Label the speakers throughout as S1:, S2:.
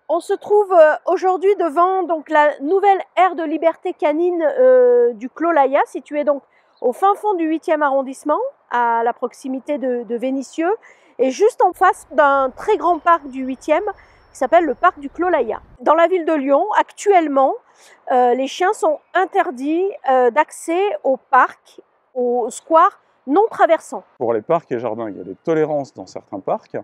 S1: On se trouve aujourd'hui devant donc, la nouvelle aire de liberté canine du Clos Laya, située donc au fin fond du 8e arrondissement, à la proximité de Vénissieux, et juste en face d'un très grand parc du 8e qui s'appelle le parc du Clos Laya. Dans la ville de Lyon, actuellement, les chiens sont interdits d'accès au parc, au square non traversant.
S2: Pour les parcs et jardins, il y a des tolérances dans certains parcs,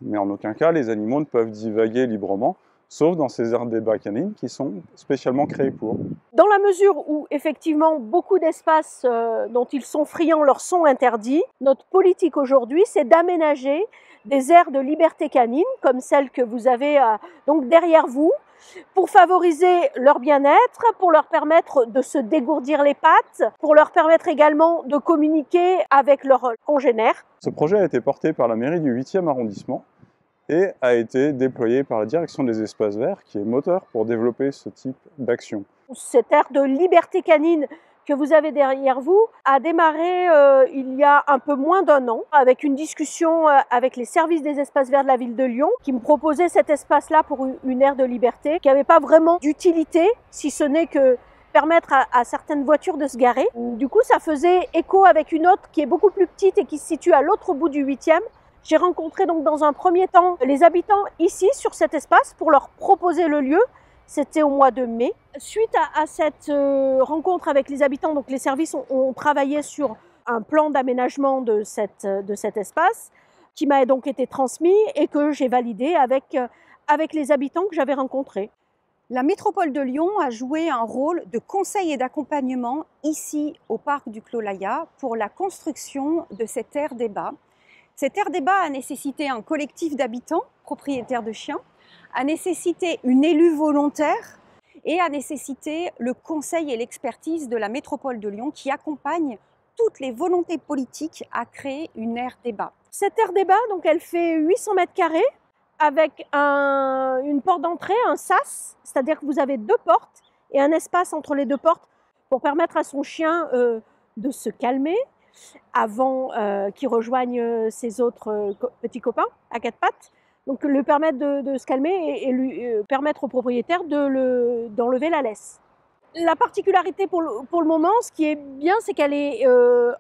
S2: mais en aucun cas les animaux ne peuvent divaguer librement, sauf dans ces aires de débat canines qui sont spécialement créées pour.
S1: Dans la mesure où effectivement beaucoup d'espaces dont ils sont friands leur sont interdits, notre politique aujourd'hui c'est d'aménager des aires de liberté canine comme celle que vous avez donc derrière vous, pour favoriser leur bien-être, pour leur permettre de se dégourdir les pattes, pour leur permettre également de communiquer avec leurs congénères.
S2: Ce projet a été porté par la mairie du 8e arrondissement et a été déployé par la direction des espaces verts qui est moteur pour développer ce type d'action.
S1: Cette aire de liberté canine que vous avez derrière vous a démarré il y a un peu moins d'1 an avec une discussion avec les services des espaces verts de la ville de Lyon qui me proposaient cet espace-là pour une aire de liberté qui n'avait pas vraiment d'utilité si ce n'est que permettre à certaines voitures de se garer. Du coup, ça faisait écho avec une autre qui est beaucoup plus petite et qui se situe à l'autre bout du 8e. J'ai rencontré donc dans un premier temps les habitants ici sur cet espace pour leur proposer le lieu. C'était au mois de mai. Suite à cette rencontre avec les habitants, donc les services ont travaillé sur un plan d'aménagement de cet espace qui m'a donc été transmis et que j'ai validé avec les habitants que j'avais rencontrés.
S3: La métropole de Lyon a joué un rôle de conseil et d'accompagnement ici au parc du Clos Laya pour la construction de cette aire débat. Cette aire débat a nécessité un collectif d'habitants, propriétaires de chiens, a nécessité une élue volontaire et a nécessité le conseil et l'expertise de la métropole de Lyon qui accompagne toutes les volontés politiques à créer une aire débat.
S1: Cette aire débat, donc, elle fait 800 mètres carrés avec une porte d'entrée, un sas, c'est-à-dire que vous avez 2 portes et un espace entre les 2 portes pour permettre à son chien de se calmer avant qu'il rejoigne ses autres petits copains à 4 pattes. Donc lui permettre de se calmer et lui permettre au propriétaire d'enlever la laisse. La particularité pour le moment, ce qui est bien, c'est qu'elle est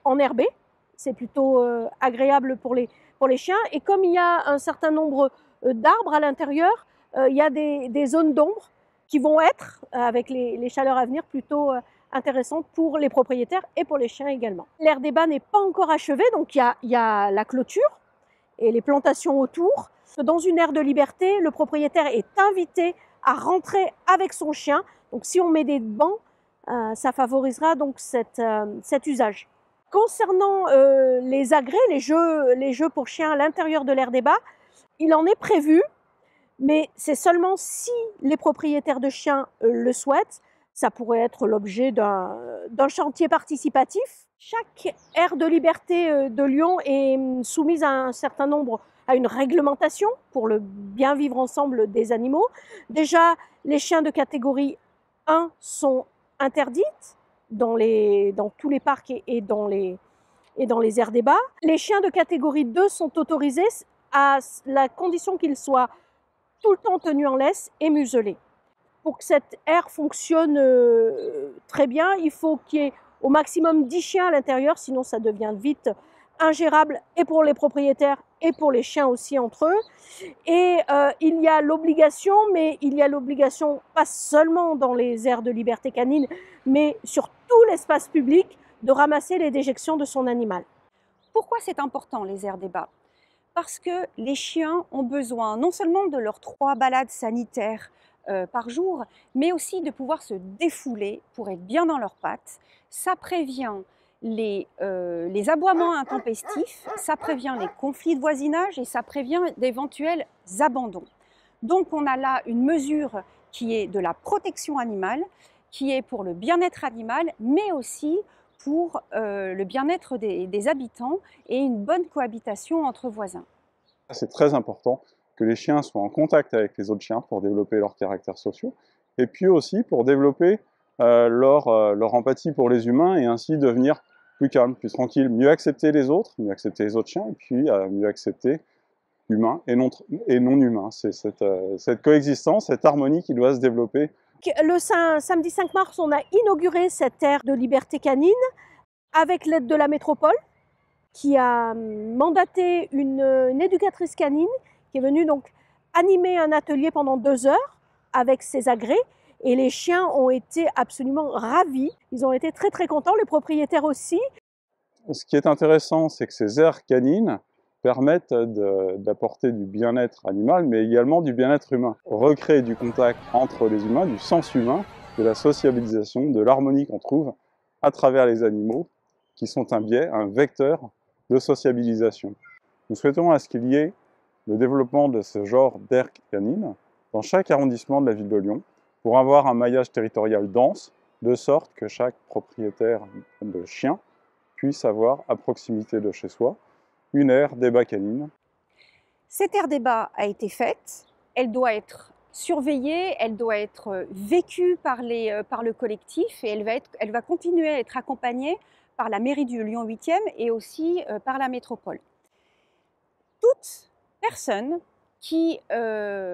S1: enherbée. C'est plutôt agréable pour les chiens. Et comme il y a un certain nombre d'arbres à l'intérieur, il y a des zones d'ombre qui vont être, avec les chaleurs à venir, plutôt intéressantes pour les propriétaires et pour les chiens également. L'aire débat n'est pas encore achevée, donc il y a la clôture et les plantations autour. Dans une aire de liberté, le propriétaire est invité à rentrer avec son chien. Donc si on met des bancs, ça favorisera donc cet usage. Concernant les agrès, les jeux pour chiens à l'intérieur de l'aire débat, il en est prévu, mais c'est seulement si les propriétaires de chiens le souhaitent. Ça pourrait être l'objet d'un chantier participatif. Chaque aire de liberté de Lyon est soumise à un certain nombre, à une réglementation pour le bien vivre ensemble des animaux. Déjà, les chiens de catégorie 1 sont interdites dans tous les parcs et dans les aires débat. Les chiens de catégorie 2 sont autorisés à la condition qu'ils soient tout le temps tenus en laisse et muselés. Pour que cette aire fonctionne très bien, il faut qu'il y ait au maximum 10 chiens à l'intérieur, sinon ça devient vite ingérable et pour les propriétaires et pour les chiens aussi entre eux. Et il y a l'obligation, mais il y a l'obligation pas seulement dans les aires de liberté canine, mais sur tout l'espace public, de ramasser les déjections de son animal.
S3: Pourquoi c'est important les aires débat? Parce que les chiens ont besoin non seulement de leurs 3 balades sanitaires par jour, mais aussi de pouvoir se défouler pour être bien dans leurs pattes. Ça prévient les aboiements intempestifs, ça prévient les conflits de voisinage et ça prévient d'éventuels abandons. Donc on a là une mesure qui est de la protection animale, qui est pour le bien-être animal, mais aussi pour le bien-être des habitants et une bonne cohabitation entre voisins.
S2: C'est très important que les chiens soient en contact avec les autres chiens pour développer leurs caractères sociaux, et puis aussi pour développer leur empathie pour les humains et ainsi devenir plus calme, plus tranquille, mieux accepter les autres chiens et puis mieux accepter humains et non humains. C'est cette coexistence, cette harmonie qui doit se développer.
S1: Le samedi 5 mars, on a inauguré cette aire de liberté canine avec l'aide de la métropole qui a mandaté une éducatrice canine qui est venue donc animer un atelier pendant 2 heures avec ses agrès. Et les chiens ont été absolument ravis. Ils ont été très très contents, les propriétaires aussi.
S2: Ce qui est intéressant, c'est que ces aires canines permettent d'apporter du bien-être animal, mais également du bien-être humain. Recréer du contact entre les humains, du sens humain, de la sociabilisation, de l'harmonie qu'on trouve à travers les animaux, qui sont un biais, un vecteur de sociabilisation. Nous souhaitons à ce qu'il y ait le développement de ce genre d'aires canines dans chaque arrondissement de la ville de Lyon, pour avoir un maillage territorial dense, de sorte que chaque propriétaire de chien puisse avoir à proximité de chez soi une aire débat canine.
S3: Cette aire débat a été faite, elle doit être surveillée, elle doit être vécue par le collectif et elle va continuer à être accompagnée par la mairie du Lyon 8e et aussi par la métropole. Toute personne qui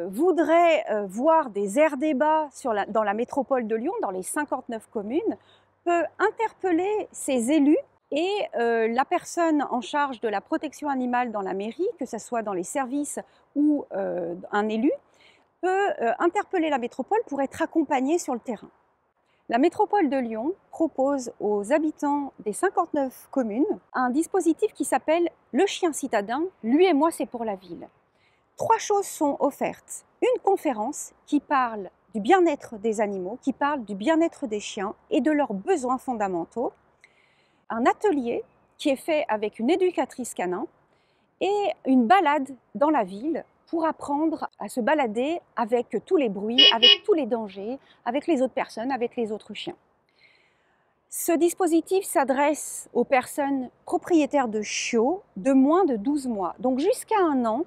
S3: voudrait voir des aires débat dans la métropole de Lyon, dans les 59 communes, peut interpeller ses élus et la personne en charge de la protection animale dans la mairie, que ce soit dans les services ou un élu, peut interpeller la métropole pour être accompagné sur le terrain. La métropole de Lyon propose aux habitants des 59 communes un dispositif qui s'appelle le chien citadin, lui et moi c'est pour la ville. 3 choses sont offertes. Une conférence qui parle du bien-être des animaux, qui parle du bien-être des chiens et de leurs besoins fondamentaux. Un atelier qui est fait avec une éducatrice canin et une balade dans la ville pour apprendre à se balader avec tous les bruits, avec tous les dangers, avec les autres personnes, avec les autres chiens. Ce dispositif s'adresse aux personnes propriétaires de chiots de moins de 12 mois, donc jusqu'à 1 an.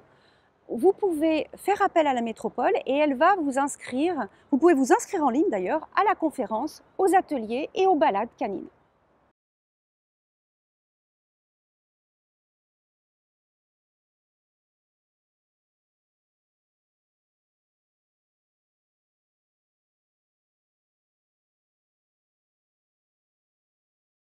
S3: Vous pouvez faire appel à la métropole et elle va vous inscrire, vous pouvez vous inscrire en ligne d'ailleurs, à la conférence, aux ateliers et aux balades canines.